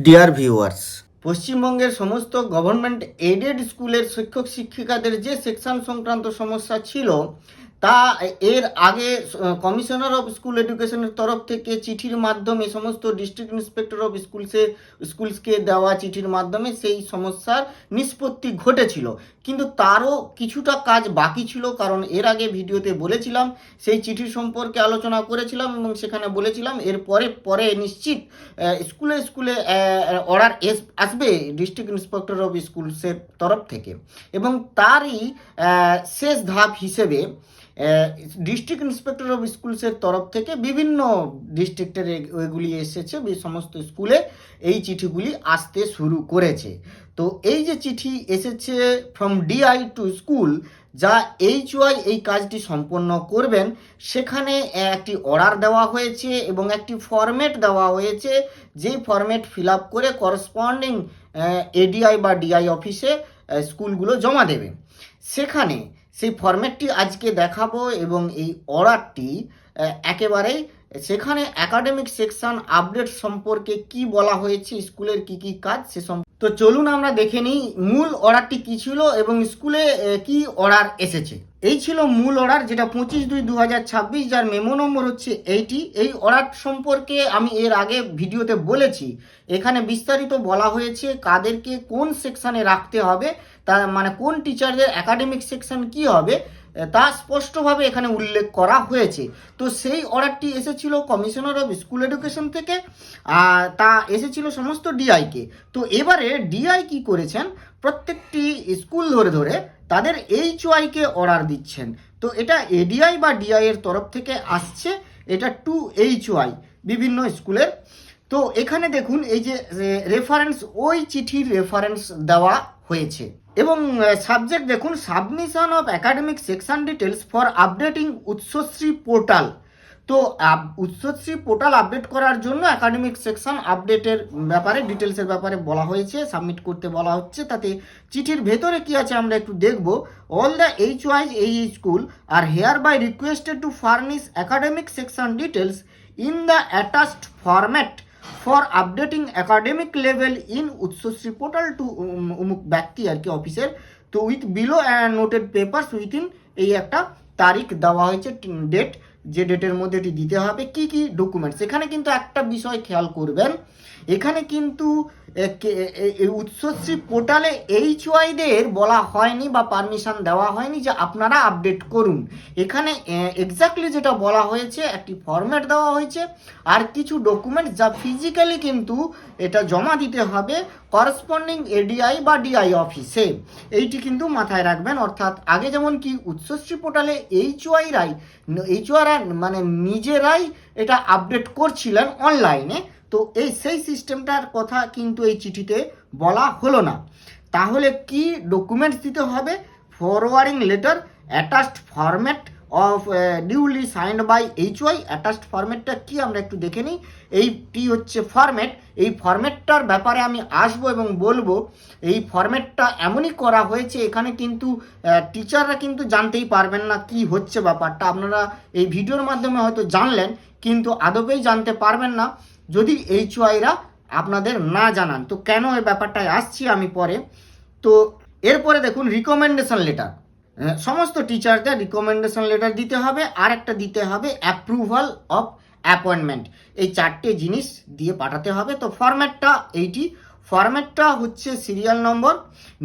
Dear viewers, পশ্চিমবঙ্গের সমস্ত government aided স্কুলের শিক্ষক শিক্ষিকাদের যে সেকশন সংক্রান্ত সমস্যা ছিল তা এর আগে কমিশনার অফ স্কুল এডুকেশনের তরফ থেকে চিঠির মাধ্যমে সমস্ত ডিস্ট্রিক্ট ইন্সপেক্টর অফ স্কুলসকে দেওয়া চিঠির মাধ্যমে সেই সমস্যার নিষ্পত্তি ঘটেছিল। কিন্তু তারও কিছুটা কাজ বাকি ছিল, কারণ এর আগে ভিডিওতে বলেছিলাম, সেই চিঠি সম্পর্কে আলোচনা করেছিলাম এবং সেখানে বলেছিলাম এর পরে নিশ্চিত স্কুলে স্কুলে অর্ডার আসবে ডিস্ট্রিক্ট ইন্সপেক্টর অফ স্কুলসের তরফ থেকে। এবং তারই শেষ ধাপ হিসেবে ডিস্ট্রিক্ট ইন্সপেক্টর অফ স্কুলসের তরফ থেকে বিভিন্ন ডিস্ট্রিক্টের এগুলি এসেছে, সমস্ত স্কুলে এই চিঠিগুলি আসতে শুরু করেছে। তো এই যে চিঠি এসেছে ফ্রম ডিআই টু স্কুল, যা HY এই কাজটি সম্পন্ন করবেন, সেখানে একটি অর্ডার দেওয়া হয়েছে এবং একটি ফরম্যাট দেওয়া হয়েছে, যে ফরম্যাট ফিল আপ করে করসপন্ডিং ADI বা DI অফিসে স্কুলগুলো জমা দেবে। সেখানে সেই ফরম্যাটটি আজকে দেখাবো এবং এই অর্ডারটি একেবারেই সেখানে একাডেমিক সেকশন আপডেট সম্পর্কে কি বলা হয়েছে, স্কুলের কি কি কাজ সে তো চলুন আমরা দেখে নিই মূল অর্ডারটি কি ছিল এবং স্কুলে কি অর্ডার এসেছে। এই ছিল মূল অর্ডার, যেটা 25/2/2026, যার মেমো নম্বর হচ্ছে 80। এই অর্ডার সম্পর্কে আমি এর আগে ভিডিওতে বলেছি। এখানে বিস্তারিত বলা হয়েছে কাদেরকে কোন সেকশনে রাখতে হবে, তার মানে কোন টিচারদের একাডেমিক সেকশন কি হবে তা স্পষ্টভাবে এখানে উল্লেখ করা হয়েছে। তো সেই অর্ডারটি এসেছিল কমিশনার অফ স্কুল এডুকেশন থেকে, তা এসেছিল সমস্ত ডিআইকে। তো এবারে ডিআই কি করেছেন, প্রত্যেকটি স্কুল ধরে ধরে তাদের HYকে অর্ডার দিচ্ছেন। তো এটা ADI বা DI এর তরফ থেকে আসছে, এটা টু HY বিভিন্ন স্কুলের। তো এখানে দেখুন এই যে রেফারেন্স, ওই চিঠির রেফারেন্স দেওয়া হয়েছে এবং সাবজেক্ট দেখুন, submission of academic section details for updating Utsashree portal. তো উৎসশ্রী পোর্টাল আপডেট করার জন্য একাডেমিক সেকশন আপডেটের ব্যাপারে, ডিটেলসের ব্যাপারে বলা হয়েছে, সাবমিট করতে বলা হচ্ছে। তাতে চিঠির ভেতরে কি আছে আমরা একটু দেখব। অল দ্য HYs এই স্কুল আর hereby requested to furnish academic section details in the attached format for updating academic level in Utsashree portal to অমুক ব্যক্তি আর কি অফিসের। তো with below noted papers within, এই একটা তারিখ দেওয়া হয়েছে, ডেট, যে ডেটের মধ্যে এটি দিতে হবে, কি কি ডকুমেন্টস। এখানে কিন্তু একটা বিষয় খেয়াল করবেন, এখানে কিন্তু উৎসশ্রী পোর্টালে HYদের বলা হয়নি বা পারমিশন দেওয়া হয়নি যে আপনারা আপডেট করুন। এখানে এক্স্যাক্টলি যেটা বলা হয়েছে, একটি ফরম্যাট দেওয়া হয়েছে আর কিছু ডকুমেন্টস যা ফিজিক্যালি কিন্তু এটা জমা দিতে হবে করসপন্ডিং ADI বা DI অফিসে। এইটি কিন্তু মাথায় রাখবেন। অর্থাৎ আগে যেমন কি উৎসশ্রী পোর্টালে HYরাই মানে নিজেরাই এটা আপডেট করছিলেন অনলাইনে, তো সেই সিস্টেমটার কথা কিন্তু এই চিঠিতে বলা হলো না। তাহলে কি ডকুমেন্টস দিতে হবে, forwarding letter, attached format of duly signed by HY। Attached ফরম্যাটটা কি আমরা একটু দেখে নিই। এইটি হচ্ছে ফরম্যাট। এই ফরম্যাটটার ব্যাপারে আমি আসবো এবং বলবো। এই ফরম্যাটটা এমনই করা হয়েছে, এখানে কিন্তু টিচাররা কিন্তু জানতেই পারবেন না কি হচ্ছে ব্যাপারটা। আপনারা এই ভিডিওর মাধ্যমে হয়তো জানলেন, কিন্তু আদপেই জানতে পারবেন না যদি HYরা আপনাদের না জানান। তো কেন এই ব্যাপারটায় আসছি আমি পরে। তো এরপরে দেখুন রিকমেন্ডেশন লেটার, সমস্ত টিচারদের রিকমেন্ডেশন লেটার দিতে হবে, আর একটা দিতে হবে অ্যাপ্রুভাল অফ অ্যাপয়েন্টমেন্ট। এই চারটে জিনিস দিয়ে পাঠাতে হবে। তো ফরম্যাটটা এইটি, ফরম্যাটটা হচ্ছে serial number,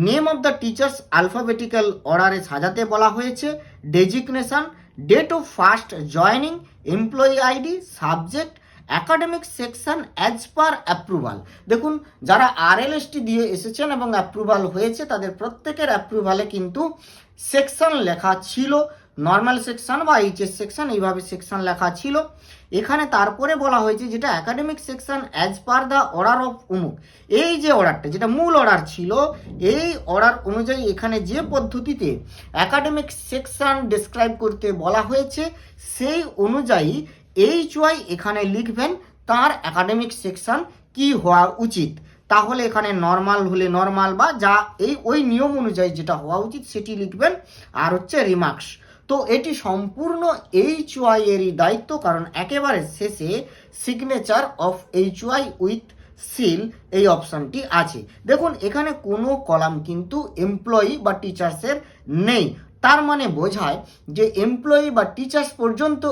name of the teachers alphabetical অর্ডারে সাজাতে বলা হয়েছে, designation, date of first joining, employee ID, subject, academic section as per approval. দেখুন যারা RLST দিয়ে এসেছেন এবং অ্যাপ্রুভাল হয়েছে, তাদের প্রত্যেকের অ্যাপ্রুভালে কিন্তু সেকশন লেখা ছিল, নর্মাল সেকশন বা HS সেকশন, এইভাবে সেকশন লেখা ছিল। এখানে তারপরে বলা হয়েছে যেটা academic section as per the order of অমুক। এই যে অর্ডারটা, যেটা মূল অর্ডার ছিল, এই অর্ডার অনুযায়ী এখানে যে পদ্ধতিতে একাডেমিক সেকশন ডেসক্রাইব করতে বলা হয়েছে, সেই অনুযায়ী HY এখানে লিখবেন তার একাডেমিক সেকশন কি হওয়া উচিত। তাহলে এখানে নর্মাল হলে নর্মাল বা যা ওই নিয়ম অনুযায়ী যেটা হওয়া উচিত সেটি লিখবেন। আর হচ্ছে রিমার্কস। তো এটি সম্পূর্ণ HY এরই দায়িত্ব, কারণ একেবারে শেষে signature of HY with seal এই অপশানটি আছে। দেখুন এখানে কোনো কলাম কিন্তু এমপ্লয়ি বা টিচার্সের নেই, তার মানে বোঝায় যে এমপ্লয়ি বা টিচার্স পর্যন্ত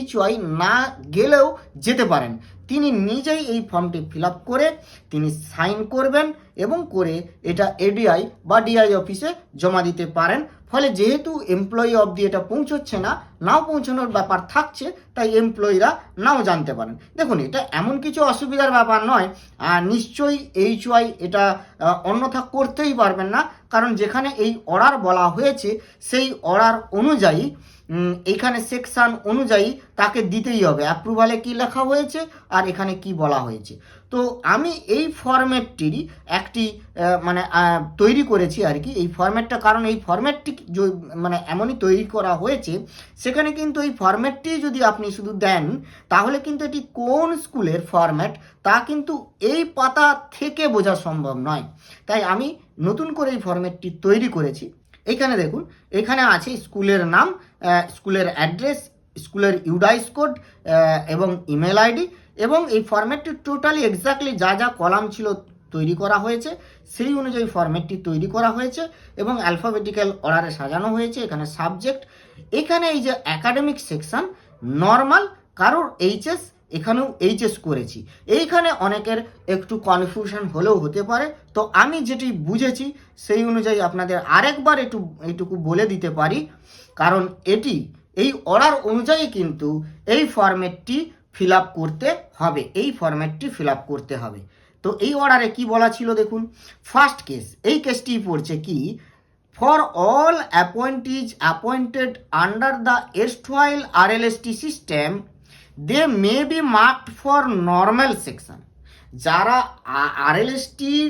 HY না গেলেও যেতে পারেন। তিনি নিজেই এই ফর্মটি ফিল আপ করে তিনি সাইন করবেন এবং করে এটা ADI বা DI অফিসে জমা দিতে পারেন। ফলে যেহেতু এমপ্লয়ি অবধি এটা পৌঁছচ্ছে না, নাও পৌঁছানোর ব্যাপার থাকছে, তাই এমপ্লয়িরা নাও জানতে পারেন। দেখুন এটা এমন কিছু অসুবিধার ব্যাপার নয়, নিশ্চয়ই HY এটা অন্যথা করতেই পারবেন না, কারণ যেখানে এই অর্ডার বলা হয়েছে সেই অর্ডার অনুযায়ী এইখানে সেকশন অনুযায়ী তাকে দিতেই হবে। অ্যাপ্রুভালে কি লেখা হয়েছে আর এখানে কি বলা হয়েছে। তো আমি এই ফরম্যাটটিরই একটি মানে তৈরি করেছি আর কি, এই ফরম্যাটটা, কারণ এই ফরম্যাটটি মানে এমনই তৈরি করা হয়েছে, সেখানে কিন্তু এই ফরম্যাটটি যদি আপনি শুধু দেন তাহলে কিন্তু এটি কোন স্কুলের ফরম্যাট তা কিন্তু এই পাতা থেকে বোঝা সম্ভব নয়। তাই আমি নতুন করে এই ফরম্যাটটি তৈরি করেছি। এইখানে দেখুন, এখানে আছে স্কুলের নাম, স্কুলের অ্যাড্রেস, স্কুলের ইউডাইস কোড এবং ইমেল আইডি, এবং এই ফরম্যাটটি টোটালি এক্স্যাক্টলি যা যা কলাম ছিল তৈরি করা হয়েছে সেই অনুযায়ী ফরম্যাটটি তৈরি করা হয়েছে এবং অ্যালফাবেটিক্যাল অর্ডারে সাজানো হয়েছে। এখানে সাবজেক্ট, এখানে এই যে একাডেমিক সেকশন নর্মাল, কারোর এইচএস, এখানেও এইচএস করেছি। এইখানে অনেকের একটু কনফিউশন হলেও হতে পারে, তো আমি যেটি বুঝেছি সেই অনুযায়ী আপনাদের আরেকবার এইটুকু বলে দিতে পারি, কারণ এটি এই অর্ডার অনুযায়ী কিন্তু এই ফরম্যাটটি ফিল আপ করতে হবে, এই ফরম্যাটটি ফিল আপ করতে হবে। তো এই অর্ডারে কি বলা ছিল দেখুন, ফার্স্ট কেস, এই কেসটি পড়ছে কি, for all appointees appointed under the erstwhile RLST system they may be marked for normal section. যারা RLSTর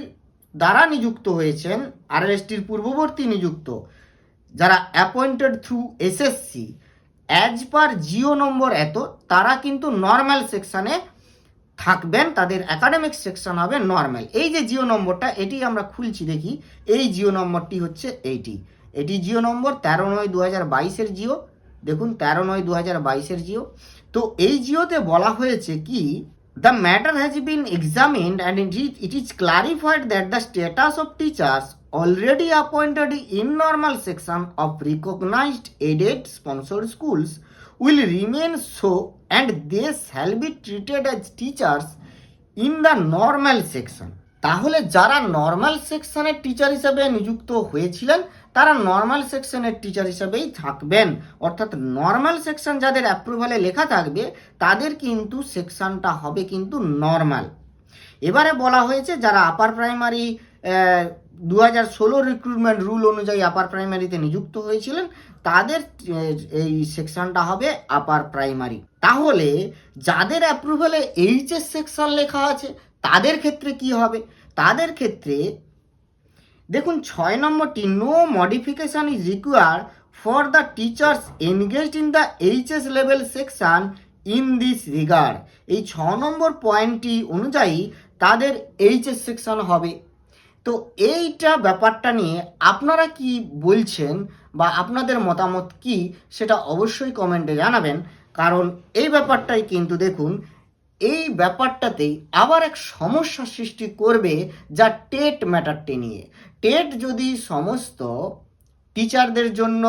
দ্বারা নিযুক্ত হয়েছেন, RLSTর পূর্ববর্তী নিযুক্ত, যারা appointed through SSC as per GO number এত, তারা কিন্তু নর্মাল সেকশনে থাকবেন, তাদের একাডেমিক সেকশন হবে নর্মাল। এই যে জিও নম্বরটা, এটি আমরা খুলছি দেখি, এই জিও নম্বরটি হচ্ছে এটি জিও নম্বর 13/9/2022 জিও। দেখুন 13/9/2022 জিও। তো এই জিওতে বলা হয়েছে কি, the matter has been examined and it is clarified that the status of teachers already appointed in normal section of recognized aided sponsored schools will remain so, and they shall be treated as teachers in the normal section. তাহলে যারা normal সেকশনের teacher হিসেবে নিযুক্ত হয়েছিলেন তারা normal সেকশনের teacher হিসেবেই থাকবেন, অর্থাৎ নর্মাল সেকশন যাদের অ্যাপ্রুভালে লেখা থাকবে তাদের কিন্তু সেকশনটা হবে কিন্তু নর্মাল। এবারে বলা হয়েছে যারা আপার প্রাইমারি 2016 রিক্রুটমেন্ট রুল অনুযায়ী আপার প্রাইমারিতে নিযুক্ত হয়েছিলেন তাদের এই সেকশনটা হবে আপার প্রাইমারি। তাহলে যাদের অ্যাপ্রুভালে এইচএস সেকশন লেখা আছে তাদের ক্ষেত্রে কি হবে? তাদের ক্ষেত্রে দেখুন 6 নম্বরটি, no modification is required for the teachers engaged in the HS level section in this regard. এই 6 নম্বর পয়েন্টটি অনুযায়ী তাদের এইচএস সেকশন হবে। তো এইটা ব্যাপারটা নিয়ে আপনারা কি বলছেন বা আপনাদের মতামত কি সেটা অবশ্যই কমেন্টে জানাবেন, কারণ এই ব্যাপারটাই কিন্তু দেখুন এই ব্যাপারটাতেই আবার এক সমস্যা সৃষ্টি করবে যা টেট ম্যাটারটি নিয়ে। টেট যদি সমস্ত টিচারদের জন্য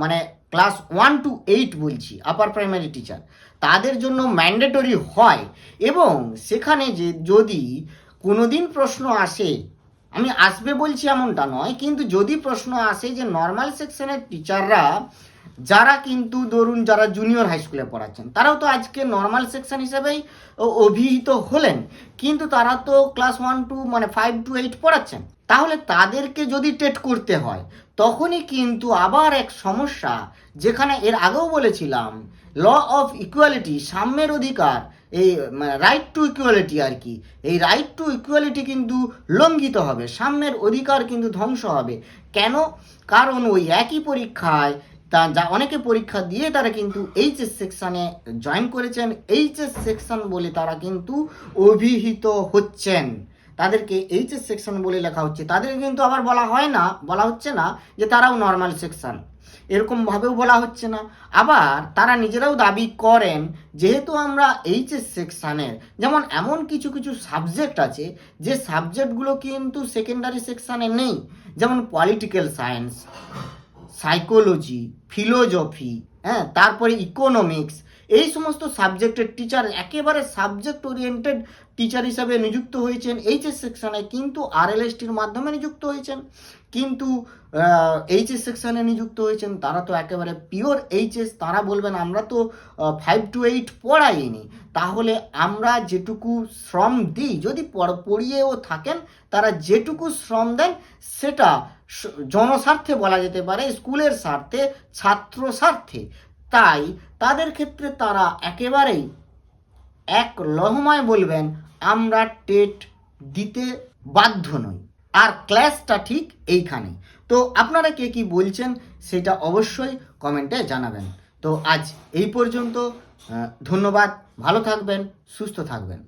মানে ক্লাস 1 to 8 বলছি আপার প্রাইমারি টিচার তাদের জন্য ম্যান্ডেটরি হয় এবং সেখানে যে যদি কোনো দিন প্রশ্ন আসে, আমি আসবে বলছি এমনটা নয়, কিন্তু যদি প্রশ্ন আসে যে নর্মাল সেকশনের টিচাররা যারা কিন্তু ধরুন যারা জুনিয়র হাই স্কুলে পড়াচ্ছেন তারাও তো আজকে নর্মাল সেকশন হিসেবেই অভিহিত হলেন, কিন্তু তারা তো ক্লাস 1 to 5 to 8 পড়াচ্ছেন, তাহলে তাদেরকে যদি টেট করতে হয় তখনই কিন্তু আবার এক সমস্যা, যেখানে এর আগেও বলেছিলাম ল অফ ইকুয়ালিটি, সাম্যের অধিকার, এই রাইট টু ইকুয়ালিটি আর কি, এই রাইট টু ইকুয়ালিটি কিন্তু লঙ্ঘিত হবে, সাম্যের অধিকার কিন্তু ধ্বংস হবে। কেন? কারণ ওই একই পরীক্ষায় যা অনেকে পরীক্ষা দিয়ে তারা কিন্তু এইচএস সেকশনে জয়েন করেছেন, এইচএস সেকশন বলে তারা কিন্তু অভিহিত হচ্ছেন, তাদেরকে এইচএস সেকশন বলে লেখা হচ্ছে, তাদের কিন্তু আবার বলা হচ্ছে না যে তারাও নর্মাল সেকশন। এরকমভাবেও বলা হচ্ছে না। আবার তারা নিজেরাও দাবি করেন যেহেতু আমরা এইচএস সেকশানের, যেমন এমন কিছু কিছু সাবজেক্ট আছে যে সাবজেক্টগুলো কিন্তু সেকেন্ডারি সেকশানে নেই, যেমন পলিটিক্যাল সায়েন্স, সাইকোলজি, ফিলোজফি, হ্যাঁ, তারপরে ইকোনমিক্স, এই সমস্ত সাবজেক্টের টিচার একেবারে সাবজেক্ট ওরিয়েন্টেড টিচার হিসাবে নিযুক্ত হয়েছেন এইচএস সেকশানে, কিন্তু আরএলএসটির মাধ্যমে নিযুক্ত হয়েছেন। কিন্তু এইচএস সেকশানে নিযুক্ত হয়েছেন তারা তো একেবারে পিওর এইচএস, তারা বলবেন আমরা তো 5 to 8 পড়াইনি, তাহলে আমরা যেটুকু শ্রম দিই, যদি পড়িয়েও থাকেন তারা যেটুকু শ্রম দেন সেটা জনস্বার্থে বলা যেতে পারে, স্কুলের স্বার্থে, ছাত্র স্বার্থে। তাই তাদের ক্ষেত্রে তারা একেবারেই এক লহমায় বলবেন আমরা টেট দিতে বাধ্য নই। আর ক্লাসটা ঠিক এইখানে। তো আপনারা কে কি বলছেন সেটা অবশ্যই কমেন্টে জানাবেন। তো আজ এই পর্যন্ত, ধন্যবাদ, ভালো থাকবেন, সুস্থ থাকবেন।